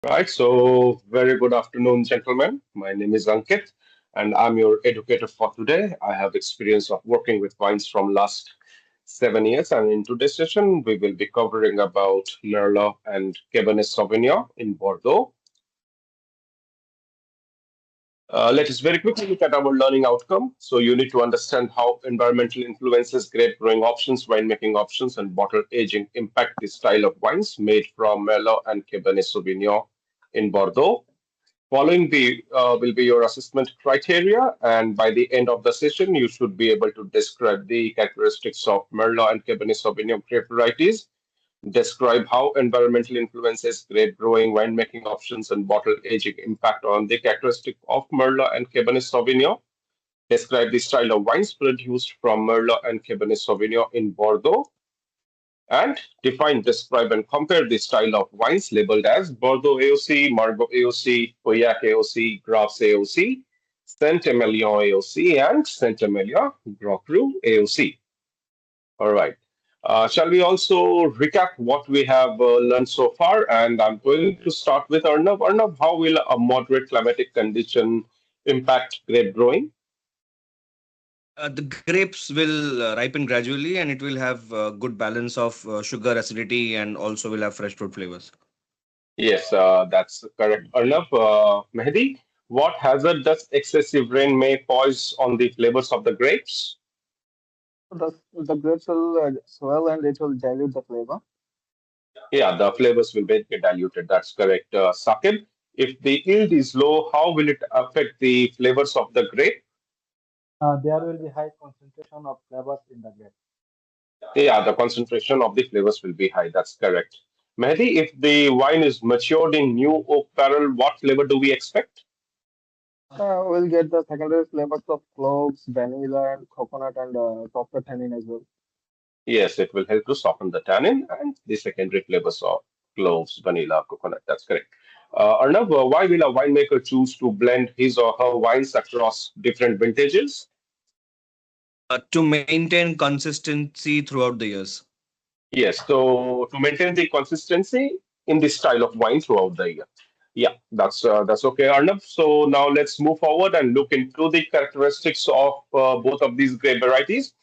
Right, so very good afternoon, gentlemen. My name is Ankit, and I'm your educator for today. I have experience of working with wines from last 7 years, and in today's session, we will be covering about Merlot and Cabernet Sauvignon in Bordeaux. Let us very quickly look at our learning outcome. So you need to understand how environmental influences, grape growing options, winemaking options, and bottle aging impact the style of wines made from Merlot and Cabernet Sauvignon in Bordeaux. Following the will be your assessment criteria, and by the end of the session, you should be able to describe the characteristics of Merlot and Cabernet Sauvignon grape varieties, describe how environmental influences, grape growing, winemaking options, and bottle aging impact on the characteristic of Merlot and Cabernet Sauvignon, describe the style of wines produced from Merlot and Cabernet Sauvignon in Bordeaux, and define, describe, and compare the style of wines labeled as Bordeaux AOC, Margaux AOC, Pauillac AOC, Graves AOC, Saint-Emilion AOC, and Saint-Emilion Grand Cru AOC. All right. Shall we also recap what we have learned so far? And I'm going to start with Arnav. Arnav, how will a moderate climatic condition impact grape growing? The grapes will ripen gradually and it will have good balance of sugar, acidity, and also will have fresh fruit flavors. Yes, that's correct. Arnav, Mehdi, what hazard does excessive rain may pose on the flavors of the grapes? The grapes will swell and it will dilute the flavor. Yeah, the flavors will get diluted. That's correct. Saqib, if the yield is low, how will it affect the flavors of the grape? There will be high concentration of flavors in the grape. Yeah, the concentration of the flavors will be high. That's correct. Mehdi, if the wine is matured in new oak barrel, what flavor do we expect? We'll get the secondary flavors of cloves, vanilla, and coconut, and softer tannin as well. Yes, it will help to soften the tannin and the secondary flavors of cloves, vanilla, coconut. That's correct. Arnav, why will a winemaker choose to blend his or her wines across different vintages? To maintain consistency throughout the years. Yes, so to maintain the consistency in the style of wine throughout the year. Yeah, that's okay, Arnav. So now let's move forward and look into the characteristics of both of these grape varieties,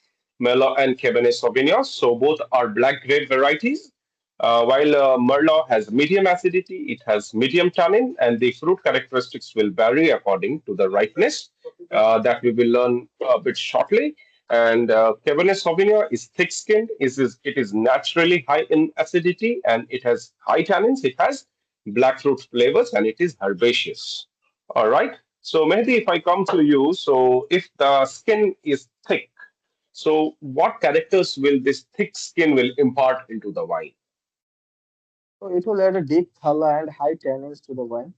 Merlot and Cabernet Sauvignon. So both are black grape varieties. While Merlot has medium acidity, it has medium tannin, and the fruit characteristics will vary according to the ripeness that we will learn a bit shortly. And Cabernet Sauvignon is thick-skinned. It is naturally high in acidity, and it has high tannins. It has black fruit flavors, and it is herbaceous. All right. So Mehdi, if I come to you, so if the skin is thick, so what characters will this thick skin will impart into the wine? So it will add a deep color and high tannins to the wine.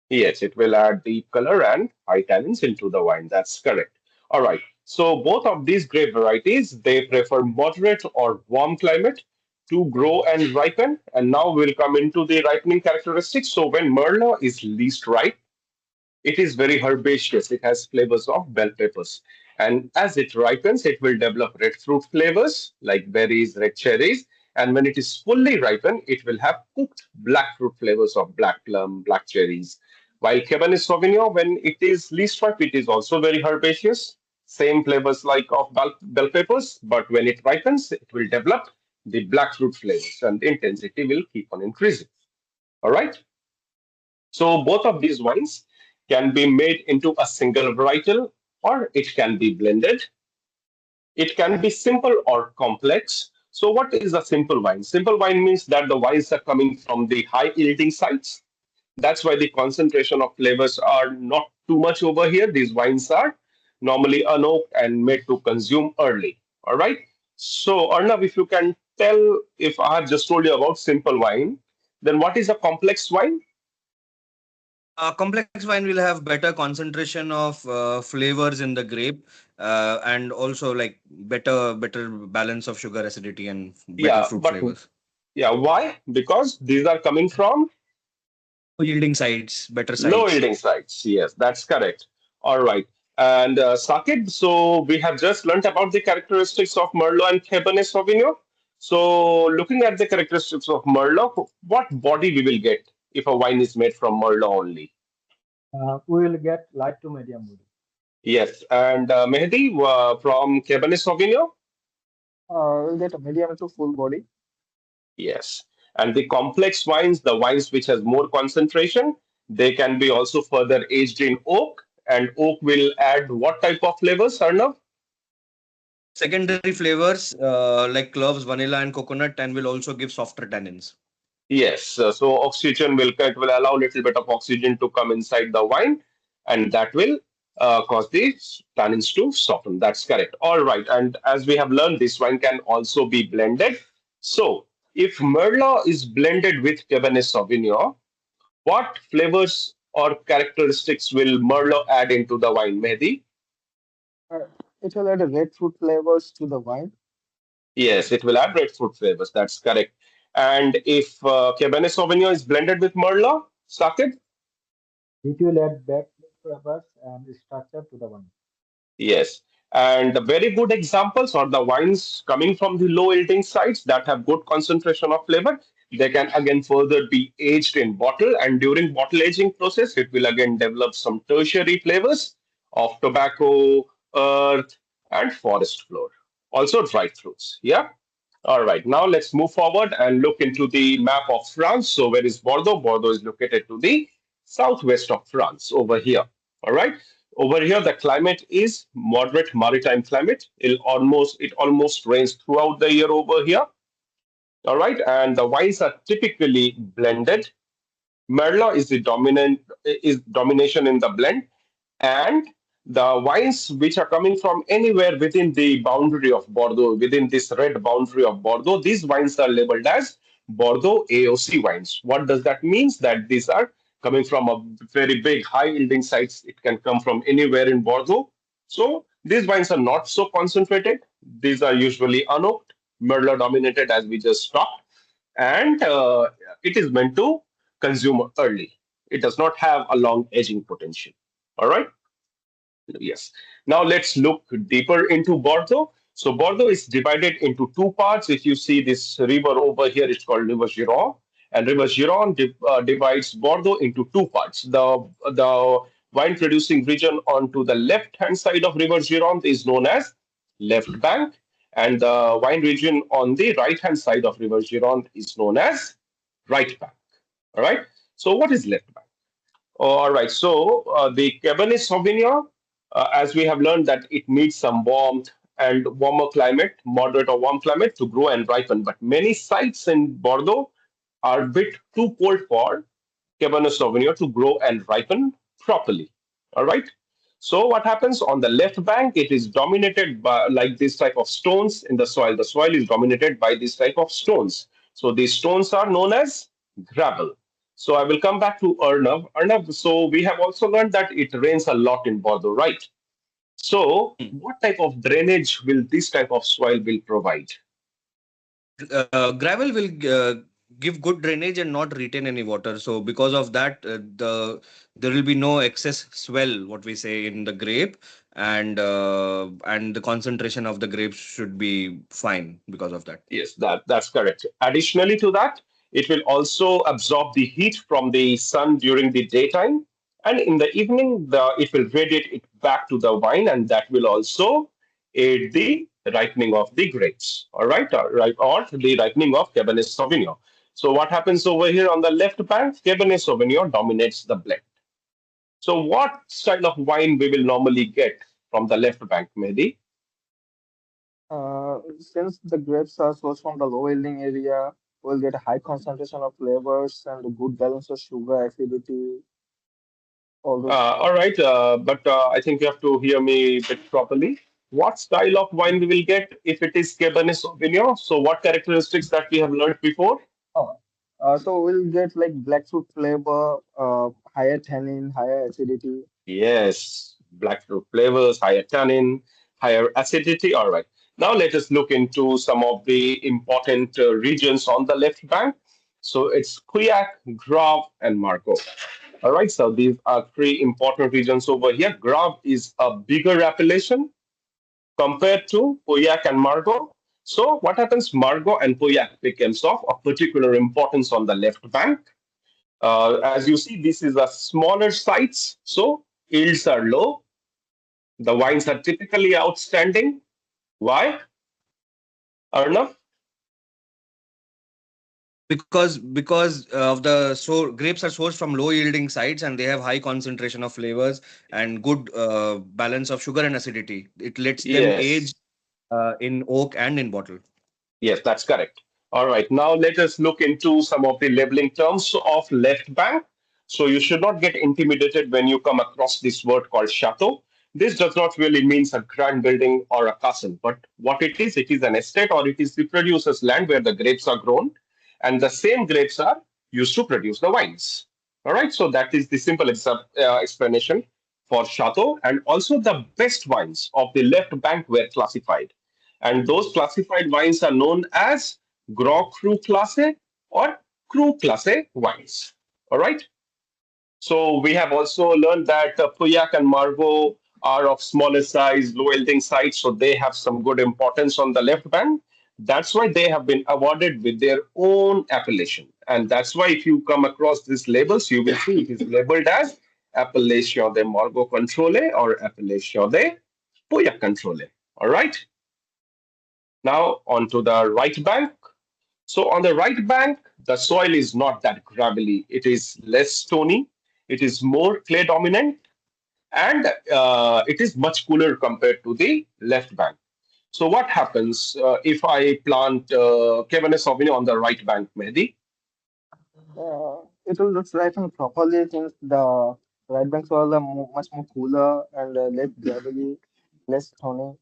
Yes, it will add deep color and high tannins into the wine. That's correct. All right. So both of these grape varieties, they prefer moderate or warm climate to grow and ripen. And now we'll come into the ripening characteristics. So when Merlot is least ripe, it is very herbaceous. It has flavors of bell peppers. And as it ripens, it will develop red fruit flavors like berries, red cherries. And when it is fully ripened, it will have cooked black fruit flavors of black plum, black cherries. While Cabernet Sauvignon, when it is least ripe, it is also very herbaceous. Same flavors like of bell peppers, but when it ripens, it will develop the black fruit flavors and the intensity will keep on increasing. All right. So both of these wines can be made into a single varietal or it can be blended. It can be simple or complex. So what is a simple wine? Simple wine means that the wines are coming from the high yielding sites. That's why the concentration of flavors are not too much over here. These wines are normally unoaked and made to consume early. All right. So Arnav, if you can tell, if I have just told you about simple wine, then what is a complex wine? Complex wine will have better concentration of flavors in the grape, and also like better balance of sugar, acidity, and better Yeah, fruit but flavors. yeah, why? Because these are coming from Low yielding sites, better low sites. yielding sites. Yes, that's correct. All right. And Saqib, so we have just learnt about the characteristics of Merlot and Cabernet Sauvignon. So looking at the characteristics of Merlot, what body we will get? if a wine is made from Merlot only? We will get light to medium wood. Yes. And Mehdi from Cabernet Sauvignon? We'll get a medium to full body. Yes. And the complex wines, the wines which has more concentration, they can be also further aged in oak. And oak will add what type of flavors, Arnav? Secondary flavors like cloves, vanilla, and coconut, and will also give softer tannins. Yes, so oxygen will allow a little bit of oxygen to come inside the wine, and that will cause the tannins to soften. That's correct. All right, and as we have learned, this wine can also be blended. So, if Merlot is blended with Cabernet Sauvignon, what flavors or characteristics will Merlot add into the wine, Mehdi? Uh, it will add red fruit flavors to the wine. Yes, it will add red fruit flavors. That's correct. And if Cabernet Sauvignon is blended with Merlot, Sakit? It will add back flavors and structure to the wine. Yes. And the very good examples are the wines coming from the low yielding sites that have good concentration of flavor. They can again further be aged in bottle, and during bottle aging process, it will again develop some tertiary flavors of tobacco, earth, and forest floor. Also dry fruits. Yeah. All right, now let's move forward and look into the map of France. So, where is Bordeaux? Bordeaux is located to the southwest of France over here. All right, over here the climate is moderate maritime climate. It almost rains throughout the year over here. All right, and the wines are typically blended. Merlot is the domination in the blend, and the wines which are coming from anywhere within the boundary of Bordeaux, within this red boundary of Bordeaux, these wines are labeled as Bordeaux AOC wines. What does that mean? That these are coming from a very big high yielding sites. It can come from anywhere in Bordeaux. So these wines are not so concentrated. These are usually unoaked, Merlot dominated, as we just talked, and it is meant to consume early. It does not have a long aging potential. All right. Yes. Now let's look deeper into Bordeaux. So Bordeaux is divided into two parts. If you see this river over here, it's called River Gironde, and River Gironde divides Bordeaux into two parts. The wine producing region onto the left hand side of River Gironde is known as left bank, and the wine region on the right hand side of River Gironde is known as right bank. All right. So what is left bank? All right. So the Cabernet Sauvignon, as we have learned, that it needs some warmth and warmer climate, moderate or warm climate to grow and ripen. But many sites in Bordeaux are a bit too cold for Cabernet Sauvignon to grow and ripen properly. All right. So what happens on the left bank? It is dominated by like this type of stones in the soil. The soil is dominated by this type of stones. So these stones are known as gravel. So I will come back to Arnav. Arnav, so we have also learned that it rains a lot in Bordeaux, right? So Hmm. what type of drainage will this type of soil will provide? Gravel will give good drainage and not retain any water. So because of that, there will be no excess swell, what we say in the grape, and the concentration of the grapes should be fine because of that. Yes, that's correct. Additionally to that, it will also absorb the heat from the sun during the daytime, and in the evening, it will radiate it back to the wine, and that will also aid the ripening of the grapes. All right, or the ripening of Cabernet Sauvignon. So what happens over here on the left bank? Cabernet Sauvignon dominates the blend. So what style of wine we will normally get from the left bank, Mehdi? Since the grapes are sourced from the low yielding area, we'll get a high concentration of flavors and a good balance of sugar, acidity, all those All stuff. right, but I think you have to hear me a bit properly. What style of wine we will get if it is Cabernet Sauvignon? So, what characteristics that we have learned before? Oh, so we'll get like black fruit flavor, higher tannin, higher acidity. Yes, black fruit flavors, higher tannin, higher acidity. All right. Now, let us look into some of the important regions on the left bank. So, it's Pauillac, Grave, and Margaux. All right, so these are three important regions over here. Grave is a bigger appellation compared to Pauillac and Margot. So what happens? Margot and Pauillac becomes of particular importance on the left bank. As you see, this is a smaller sites, so yields are low. The wines are typically outstanding. Why, Arnav? Because of the so grapes are sourced from low yielding sites and they have high concentration of flavors and good balance of sugar and acidity. It lets them age Yes. in oak and in bottle. Yes, that's correct. All right, now let us look into some of the labeling terms of left bank. So you should not get intimidated when you come across this word called chateau. This does not really mean a grand building or a castle, but what it is an estate or it is the producer's land where the grapes are grown, and the same grapes are used to produce the wines. All right, so that is the simple explanation for chateau, and also the best wines of the left bank were classified, and those classified wines are known as Grand Cru Classe or Cru Classe wines. All right. So we have also learned that Pauillac and Margaux are of smaller size, low yielding sites, so they have some good importance on the left bank. That's why they have been awarded with their own appellation. And that's why if you come across these labels, you will see it is labeled as Appellation de Margaux Contrôlée or Appellation de Pauillac Contrôlée. All right. Now onto the right bank. So on the right bank, the soil is not that gravelly. It is less stony. It is more clay dominant, and it is much cooler compared to the left bank. So what happens if I plant Cabernet Sauvignon on the right bank, Mehdi? It will just ripen properly since the right banks are much more cooler and less gravelly, less thorny.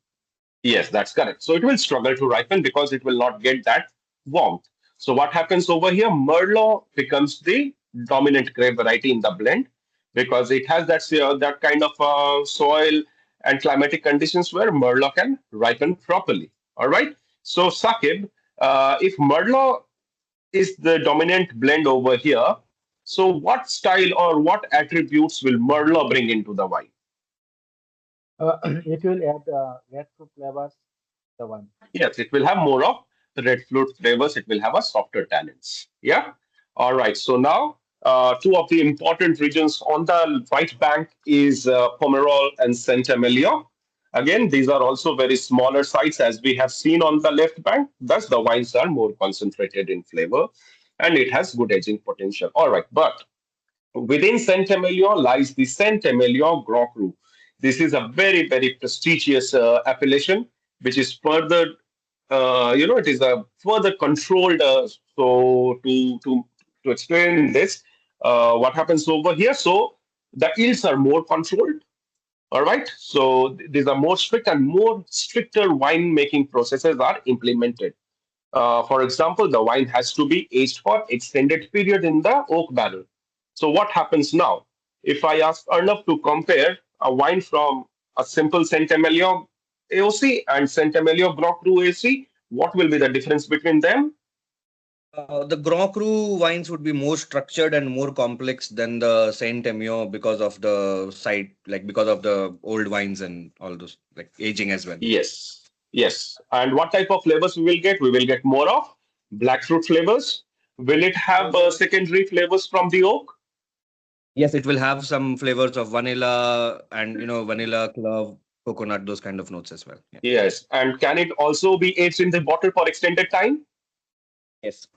Yes, that's correct. So it will struggle to ripen because it will not get that warmth. So what happens over here? Merlot becomes the dominant grape variety in the blend because it has that kind of soil and climatic conditions where Merlot can ripen properly. All right. So Sakib, if Merlot is the dominant blend over here, so what style or what attributes will Merlot bring into the wine? It will add red fruit flavors to the wine. Yes, it will have more of the red fruit flavors. It will have a softer tannins. Yeah. All right. So now, two of the important regions on the right bank is Pomerol and Saint Emilio. Again, these are also very smaller sites as we have seen on the left bank. Thus, the wines are more concentrated in flavor, and it has good aging potential. All right, but within Saint Emilio lies the Saint Emilio Grand Cru. This is a very, very prestigious appellation, which is further, it is a further controlled. To explain this, what happens over here? So the yields are more controlled. All right. So these are more strict and more stricter wine making processes are implemented. For example, the wine has to be aged for extended period in the oak barrel. So what happens now? If I ask Arnav to compare a wine from a simple Centemelio AOC and Centemelio Grand Cru AOC, what will be the difference between them? The Grand Cru wines would be more structured and more complex than the Saint Emio because of the site, like because of the old wines and all those, like aging as well. Yes, yes. And what type of flavors we will get? We will get more of black fruit flavors. Will it have secondary flavors from the oak? Yes, it will have some flavors of vanilla and vanilla, clove, coconut, those kind of notes as well. Yeah. Yes. And can it also be aged in the bottle for extended time? Yes.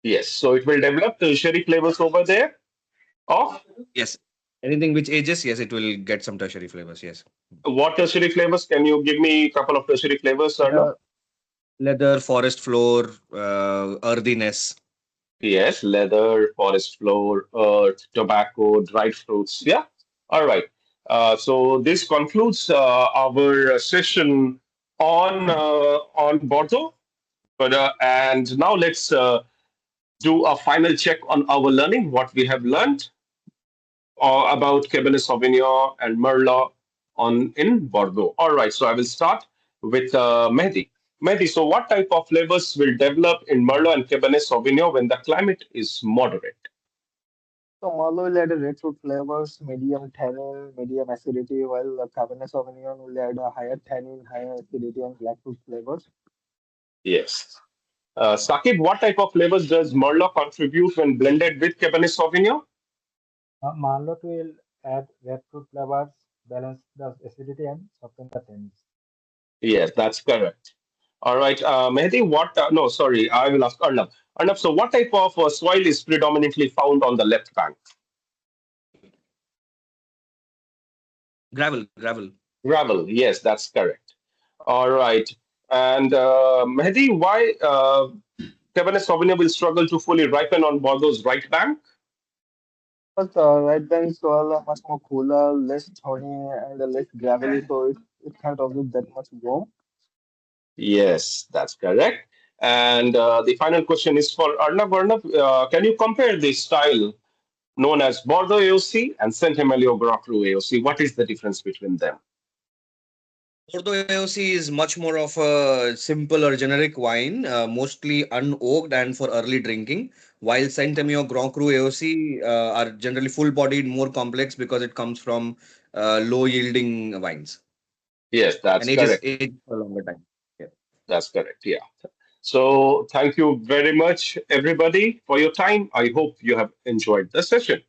Yes. So it will develop tertiary flavors over there of Yes. Anything which ages, yes, it will get some tertiary flavors. Yes. what tertiary flavors? Can you give me a couple of tertiary flavors, Arnav? Leather, leather, forest floor, earthiness. Yes, leather, forest floor, earth, tobacco, dried fruits. Yeah. All right. So this concludes our session on Bordeaux. But and now let's do a final check on our learning, what we have learned about Cabernet Sauvignon and Merlot on in Bordeaux. All right, so I will start with Mehdi. Mehdi, so what type of flavors will develop in Merlot and Cabernet Sauvignon when the climate is moderate? So Merlot will add red fruit flavors, medium tannin, medium acidity, while the Cabernet Sauvignon will add a higher tannin, higher acidity, and black fruit flavors. Yes. Sakib, what type of flavors does Merlot contribute when blended with Cabernet Sauvignon? Marlot will add red fruit flavors, balance the acidity and soften the tannins. Yes, that's correct. All right, Mehdi, what? No, sorry, I will ask Arnab. Arnab, so what type of soil is predominantly found on the left bank? Gravel. Gravel. Yes, that's correct. All right. And Mehdi, why Cabernet Sauvignon will struggle to fully ripen on Bordeaux's right bank? But right bank soil are much more cooler, less thorny, and less gravelly, so it can't absorb that much warmth. Yes, that's correct. And the final question is for Arnab. Arnab, can you compare the style known as Bordeaux AOC and Saint Emilio Gros Cru AOC? What is the difference between them? Bordeaux AOC is much more of a simple or generic wine, mostly unoaked and for early drinking, while Saint Emilion Grand Cru AOC are generally full-bodied, more complex because it comes from low-yielding wines Yes, and that's ages correct. age for a longer time. Yeah. That's correct. Yeah. So thank you very much, everybody, for your time. I hope you have enjoyed the session.